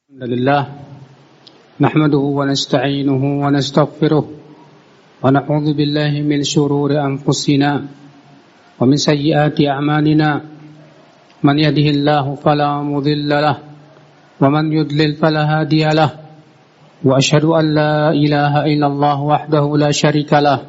الحمد لله نحمده ونستعينه ونستغفره ونعوذ بالله من شرور أنفسنا ومن سيئات أعمالنا من يهده الله فلا مضل له ومن يضلل فلا هادي له وأشهد أن لا إله إلا الله وحده لا شريك له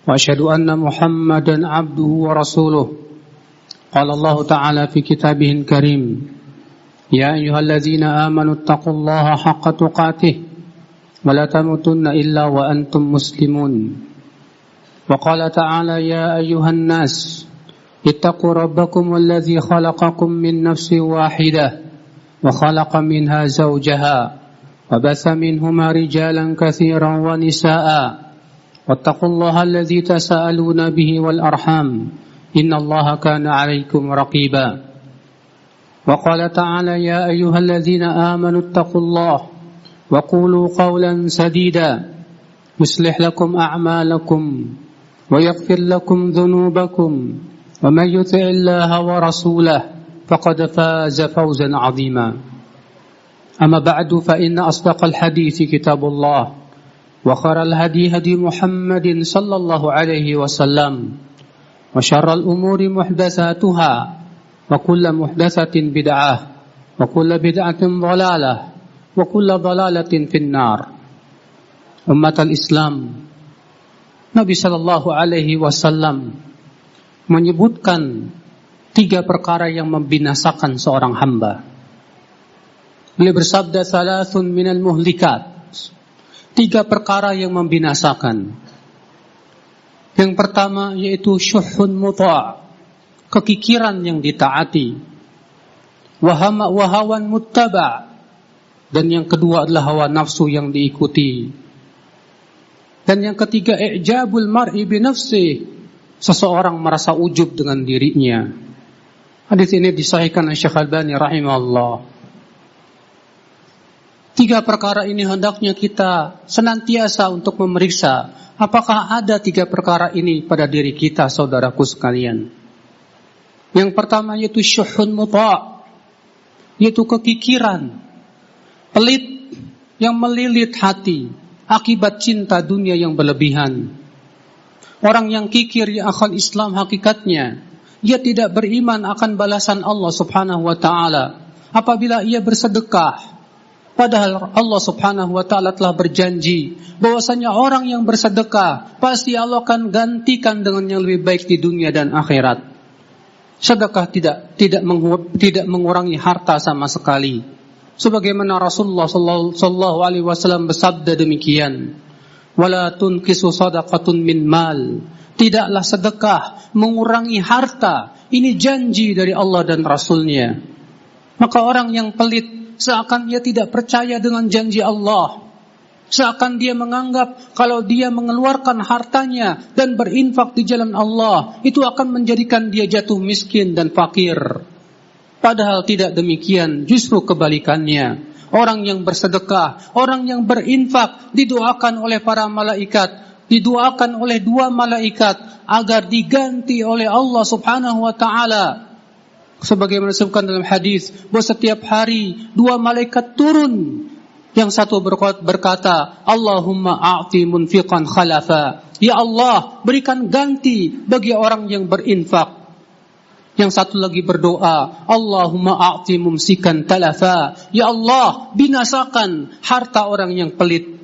وأشهد أن محمدا عبده ورسوله قال الله تعالى في كتابه الكريم يا أيها الذين آمنوا اتقوا الله حق تقاته ولا تموتن إلا وأنتم مسلمون وقال تعالى يا أيها الناس اتقوا ربكم الذي خلقكم من نفس واحدة وخلق منها زوجها وبث منهما رجالا كثيرا ونساء واتقوا الله الذي تساءلون به والأرحام إن الله كان عليكم رقيبا وقال تعالى يا أيها الذين آمنوا اتقوا الله وقولوا قولا سديدا يصلح لكم أعمالكم ويغفر لكم ذنوبكم ومن يطع الله ورسوله فقد فاز فوزا عظيما أما بعد فإن أصدق الحديث كتاب الله وخير الهدي هدي محمد صلى الله عليه وسلم وشر الأمور محدثاتها وكل محدثة بدعة وكل بدعة ضلالة وكل ضلالة في النار. Umat al-Islam, Nabi sallallahu alaihi wasallam menyebutkan 3 perkara yang membinasakan seorang hamba. Beliau bersabda salasun minal muhlikat, 3 perkara yang membinasakan. Yang pertama yaitu syuhun muta', kekikiran yang ditaati, wahawan muttaba', dan yang kedua adalah hawa nafsu yang diikuti, dan yang ketiga i'jabul mar'i bi nafsi, seseorang merasa ujub dengan dirinya. Hadis ini disahihkan oleh Syekh Albani rahimahullah. 3 perkara ini hendaknya kita senantiasa untuk memeriksa apakah ada 3 perkara ini pada diri kita, saudaraku sekalian. Yang pertama yaitu syuhun muta', yaitu kekikiran, pelit yang melilit hati akibat cinta dunia yang berlebihan. Orang yang kikir ya akhal Islam hakikatnya, ia tidak beriman akan balasan Allah subhanahu wa ta'ala apabila ia bersedekah. Padahal Allah subhanahu wa ta'ala telah berjanji bahwasanya orang yang bersedekah pasti Allah akan gantikan dengan yang lebih baik di dunia dan akhirat. Sedekah tidak mengurangi harta sama sekali. Sebagaimana Rasulullah sallallahu alaihi wasallam bersabda demikian, "Wala tunqisu shadaqatun min mal." Tidaklah sedekah mengurangi harta. Ini janji dari Allah dan Rasul-Nya. Maka orang yang pelit seakan ia tidak percaya dengan janji Allah. Seakan dia menganggap kalau dia mengeluarkan hartanya dan berinfak di jalan Allah, itu akan menjadikan dia jatuh miskin dan fakir. Padahal tidak demikian, justru kebalikannya. Orang yang bersedekah, orang yang berinfak didoakan oleh para malaikat, didoakan oleh 2 malaikat agar diganti oleh Allah subhanahu wa ta'ala. Sebagaimana disebutkan dalam hadis bahwa setiap hari 2 malaikat turun. Yang satu berkata, Allahumma a'ti munfiqan khalafa. Ya Allah, berikan ganti bagi orang yang berinfak. Yang satu lagi berdoa, Allahumma a'ti mumsikan talafa. Ya Allah, binasakan harta orang yang pelit.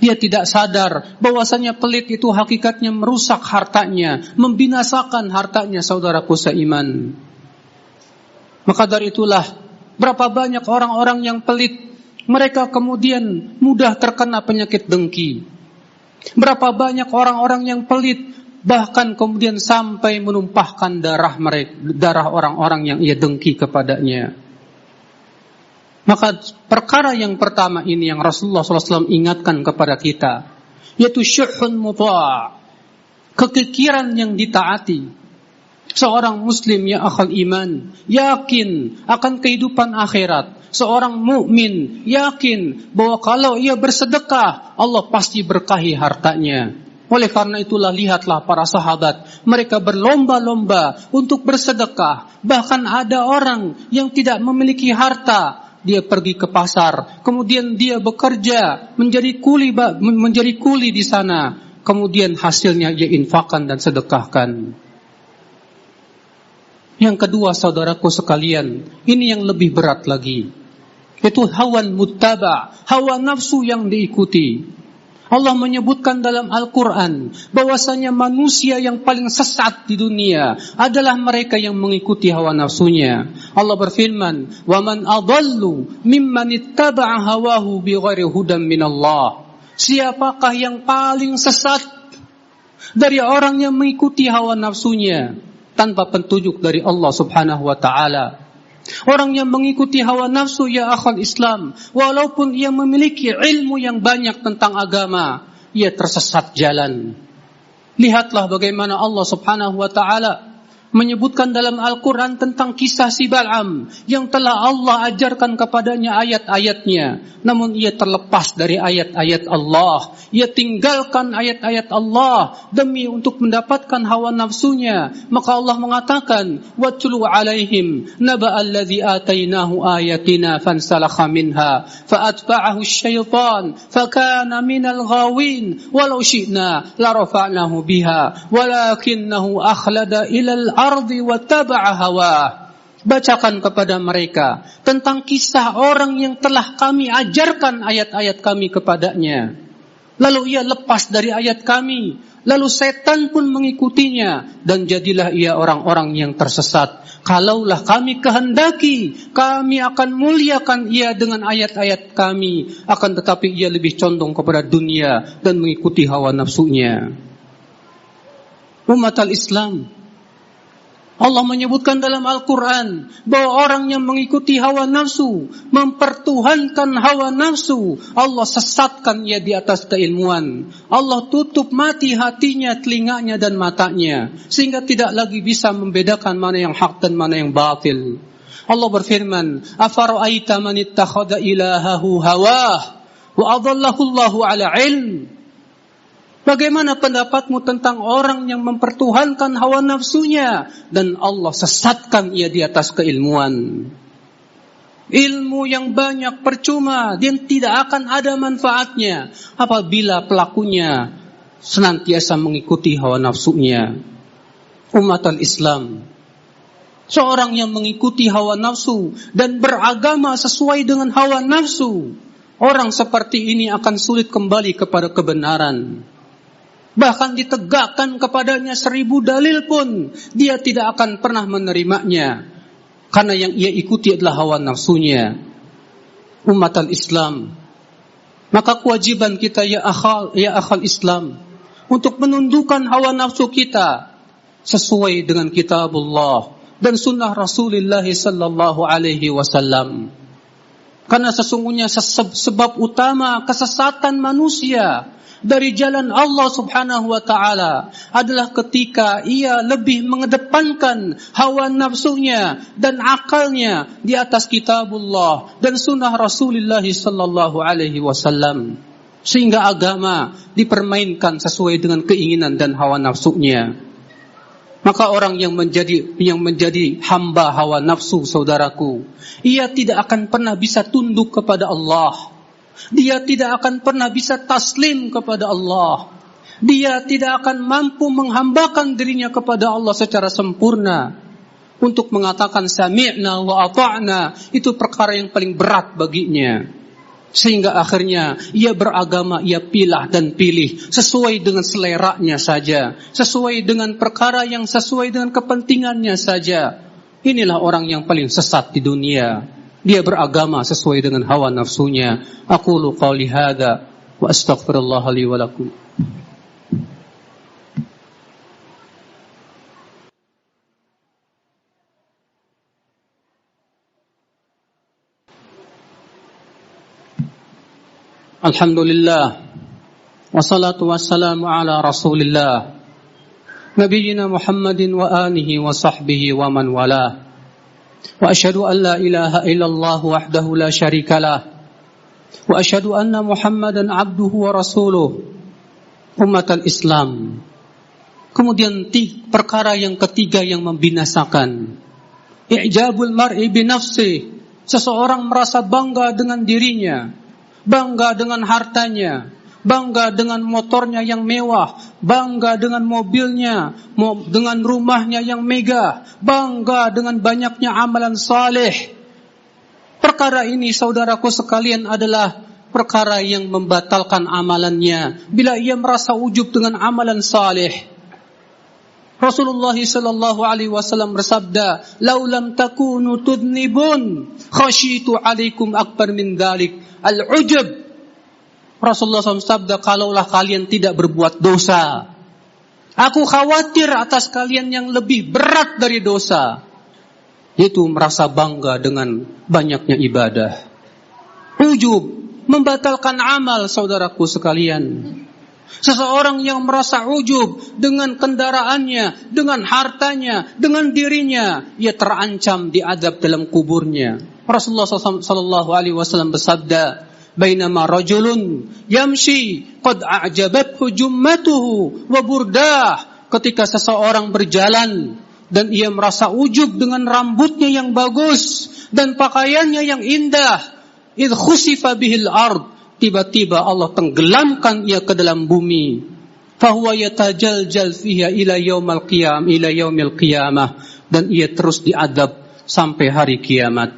Dia tidak sadar bahwasanya pelit itu hakikatnya merusak hartanya, membinasakan hartanya, saudaraku seiman. Maka dari itulah, berapa banyak orang-orang yang pelit, mereka kemudian mudah terkena penyakit dengki. Berapa banyak orang-orang yang pelit bahkan kemudian sampai menumpahkan darah orang-orang yang ia dengki kepadanya. Maka perkara yang pertama ini yang Rasulullah SAW ingatkan kepada kita, yaitu syuhun muta', kekikiran yang ditaati. Seorang muslim ya akhal iman yakin akan kehidupan akhirat. Seorang mukmin yakin bahwa kalau ia bersedekah Allah pasti berkahi hartanya. Oleh karena itulah lihatlah para sahabat, mereka berlomba-lomba untuk bersedekah. Bahkan ada orang yang tidak memiliki harta, dia pergi ke pasar, kemudian dia bekerja menjadi kuli di sana, kemudian hasilnya ia infakkan dan sedekahkan. Yang kedua, saudaraku sekalian, ini yang lebih berat lagi, yaitu hawan muttaba, hawa nafsu yang diikuti. Allah menyebutkan dalam Al-Quran bahwasanya manusia yang paling sesat di dunia adalah mereka yang mengikuti hawa nafsunya. Allah berfirman, "Waman adallu mimman ittaba'a hawahu bighairi hudan minallah." Siapakah yang paling sesat dari orang yang mengikuti hawa nafsunya tanpa petunjuk dari Allah Subhanahu wa taala? Orang yang mengikuti hawa nafsu, ya akhal Islam, walaupun ia memiliki ilmu yang banyak tentang agama, ia tersesat jalan. Lihatlah bagaimana Allah Subhanahu wa taala menyebutkan dalam Al-Quran tentang kisah si Bal'am yang telah Allah ajarkan kepadanya ayat-ayatnya, namun ia terlepas dari ayat-ayat Allah. Ia tinggalkan ayat-ayat Allah demi untuk mendapatkan hawa nafsunya. Maka Allah mengatakan, "Watlu 'alaihim naba'al ladzi atainahu ayatina fansalakha minha fa'atba'ahu asy-syaitan fakana minal ghawin walau syi'na la rafa'nahu biha walakinnahu akhlada ilal ardi wa taba'a hawa." Bacakan kepada mereka tentang kisah orang yang telah kami ajarkan ayat-ayat kami kepadanya, lalu ia lepas dari ayat kami, lalu setan pun mengikutinya, dan jadilah ia orang-orang yang tersesat. Kalaulah kami kehendaki, kami akan muliakan ia dengan ayat-ayat kami, akan tetapi ia lebih condong kepada dunia dan mengikuti hawa nafsunya. Umat al-Islam, Allah menyebutkan dalam Al-Quran bahwa orang yang mengikuti hawa nafsu, mempertuhankan hawa nafsu, Allah sesatkan ia di atas keilmuan. Allah tutup mati hatinya, telinganya dan matanya, sehingga tidak lagi bisa membedakan mana yang hak dan mana yang batil. Allah berfirman, "Afara'aita man ittakhadha ilahahu hawah wa adallahu Allahu ala ilm." Bagaimana pendapatmu tentang orang yang mempertuhankan hawa nafsunya dan Allah sesatkan ia di atas keilmuan? Ilmu yang banyak percuma dan tidak akan ada manfaatnya apabila pelakunya senantiasa mengikuti hawa nafsunya. Umat al-Islam, seorang yang mengikuti hawa nafsu dan beragama sesuai dengan hawa nafsu, orang seperti ini akan sulit kembali kepada kebenaran. Bahkan ditegakkan kepadanya 1000 dalil pun dia tidak akan pernah menerimanya, karena yang ia ikuti adalah hawa nafsunya. Umat al-Islam, maka kewajiban kita ya akhal Islam untuk menundukkan hawa nafsu kita sesuai dengan kitabullah dan sunnah Rasulullah sallallahu alaihi wasallam. Karena sesungguhnya sebab utama kesesatan manusia dari jalan Allah Subhanahu wa taala adalah ketika ia lebih mengedepankan hawa nafsunya dan akalnya di atas kitabullah dan sunnah Rasulullah sallallahu alaihi wasallam, sehingga agama dipermainkan sesuai dengan keinginan dan hawa nafsunya. Maka orang yang menjadi hamba hawa nafsu, saudaraku, ia tidak akan pernah bisa tunduk kepada Allah. Dia tidak akan pernah bisa taslim kepada Allah. Dia tidak akan mampu menghambakan dirinya kepada Allah secara sempurna. Untuk mengatakan sami'na wa ata'na, itu perkara yang paling berat baginya. Sehingga akhirnya ia beragama, ia pilah dan pilih sesuai dengan seleranya saja, sesuai dengan perkara yang sesuai dengan kepentingannya saja. Inilah orang yang paling sesat di dunia. Dia beragama sesuai dengan hawa nafsunya. Aqulu qawli hadza wa astaghfirullah li wa lakum. Alhamdulillah wassalatu wassalamu ala Rasulillah nabiyyina Muhammadin wa alihi wa sahbihi wa man walah. Wa asyhadu an la ilaha illallah wahdahu la syarikalah wa asyhadu anna Muhammadan abduhu wa rasuluh. Umat al-Islam, kemudian perkara yang ketiga yang membinasakan, i'jabul mar'i bi nafsi, seseorang merasa bangga dengan dirinya, bangga dengan hartanya, bangga dengan motornya yang mewah, bangga dengan mobilnya, dengan rumahnya yang megah, bangga dengan banyaknya amalan saleh. Perkara ini saudaraku sekalian adalah perkara yang membatalkan amalannya bila ia merasa ujub dengan amalan saleh. Rasulullah sallallahu alaihi wasallam bersabda, "Lau lam takunu tudnibun, khasyitu alaikum akbar min dzalik, al-ujub." Rasulullah SAW bersabda, kalaulah kalian tidak berbuat dosa, aku khawatir atas kalian yang lebih berat dari dosa, yaitu merasa bangga dengan banyaknya ibadah. Ujub membatalkan amal, saudaraku sekalian. Seseorang yang merasa ujub dengan kendaraannya, dengan hartanya, dengan dirinya, ia terancam diadab dalam kuburnya. Rasulullah SAW bersabda, "Bainama rajulun yamshi qad a'jabathu jummatuhu wa burdah." Ketika seseorang berjalan dan ia merasa ujub dengan rambutnya yang bagus dan pakaiannya yang indah, idh khusifa bihil ard, tiba-tiba Allah tenggelamkan ia ke dalam bumi. Fahuwa yatajaljal fiha ila yaumil qiyamah, dan ia terus diadab sampai hari kiamat.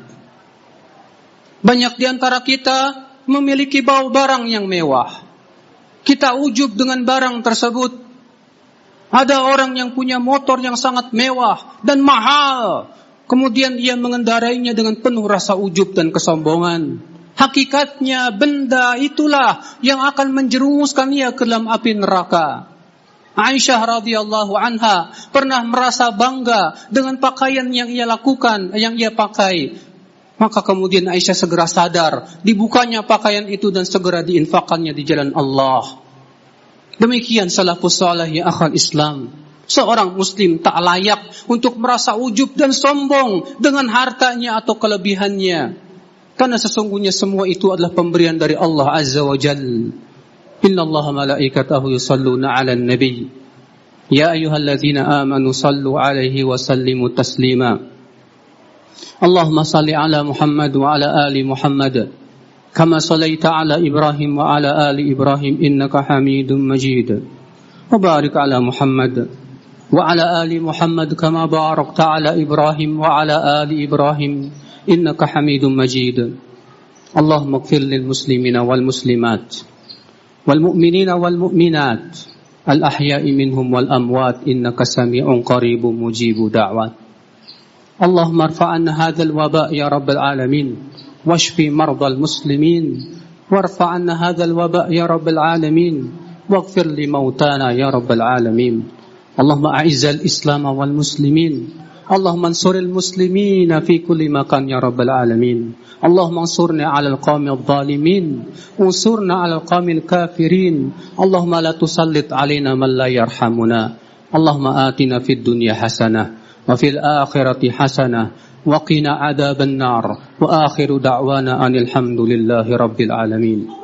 Banyak di antara kita memiliki barang yang mewah. Kita ujub dengan barang tersebut. Ada orang yang punya motor yang sangat mewah dan mahal, kemudian ia mengendarainya dengan penuh rasa ujub dan kesombongan. Hakikatnya benda itulah yang akan menjerumuskan ia ke dalam api neraka. Aisyah radhiyallahu anha pernah merasa bangga dengan pakaian yang ia lakukan, yang ia pakai. Maka kemudian Aisyah segera sadar, dibukanya pakaian itu dan segera diinfakannya di jalan Allah. Demikian salafus salih ya akhal Islam. Seorang muslim tak layak untuk merasa ujub dan sombong dengan hartanya atau kelebihannya. Karena sesungguhnya semua itu adalah pemberian dari Allah Azza wa Jalla. Inna Allah malaikatahu yusalluna ala nabi. Ya ayyuhalladzina amanu sallu alaihi wa sallimu taslima. Allahumma salli ala Muhammad wa ala ali Muhammad. Kama sallaita ala Ibrahim wa ala ali Ibrahim innaka hamidun majid. Wa barik ala Muhammad wa ala ali Muhammad kama barakta ala Ibrahim wa ala ali Ibrahim innaka hamidun majid. Allahumma ighfir lil muslimina wal muslimat wal mu'minina wal mu'minat al ahya'i minhum wal amwat innaka sami'un qaribun mujibud da'wat. Allahumma irfa' 'anna hadzal waba' ya rabbal alamin washfi mardal muslimin warfa' 'anna hadzal waba' ya rabbal alamin waghfir li mautana ya rabbal alamin. Allahumma a'izzal islam wal muslimin. Allahumma ansuril muslimina fi kulli makan ya rabbal alamin. Allahumma ansurna 'alal qaumil zalimin, unsurna 'alal qaumil kafirin. Allahumma la tusallit 'alaina man la yarhamuna. Allahumma atina fid dunya hasanah wa fil akhirati hasanah wa qina adzaban nar. Wa akhiru da'wana anil hamdulillahi rabbil alamin.